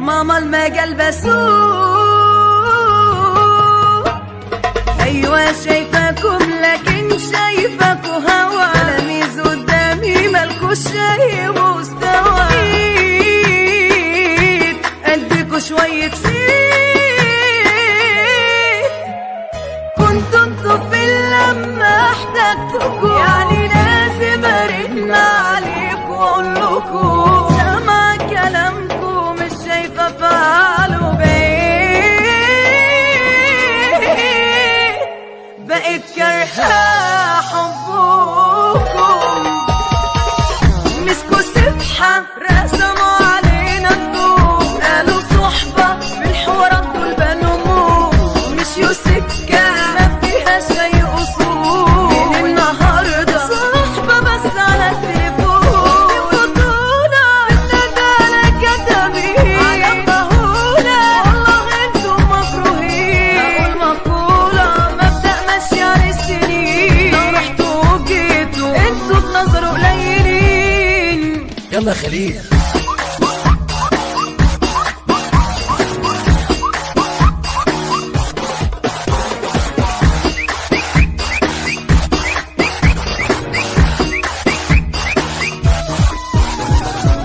ماما المجال بسوق. ايوه شايفاكم لكن شايفاكوا هوا، تلاميذ قدامي مالكوش شاي مستوى. اديكوا شوية صيت، كنتوا انتوا في اللمة احتجتكوا، يعني لازم ارن عليكوا واقولكوا سامع كلامكوا مش شايفة افعاله بقيت كارهة حبكم. مسكوا سبحة رسموا علينا الضوء، قالوا صحبة بالحوارات دول بنوا موت، مشيوا سكة ما فيهاش أي أصول. من النهاردة صحبة بس على التليفون، ببطولة بالندالة كتابين على مهولة، والله انتم مكروهين. أقول مقولة مبدأ ماشي على السنين، لو رحتوا وجيتوا انتوا في نظره قليلين. يلا يا خليل.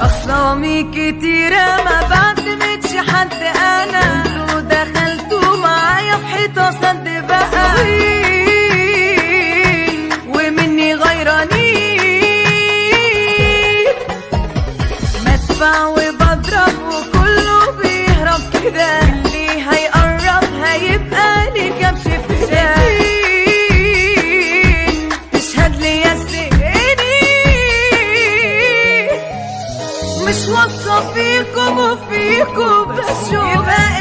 أخصامي كتيرة ما بعتمدش حد، أنا انتوا دخلتوا معايا في حيطة سد بقى، ومني غيرانين. مدفع وبضرب وكله بيهرب كده، اللي هيقرب هيبقى لي كبش في شاهين. تشهد لي يا سيدي مش واثقة فيكم وفيكم بس شو بقى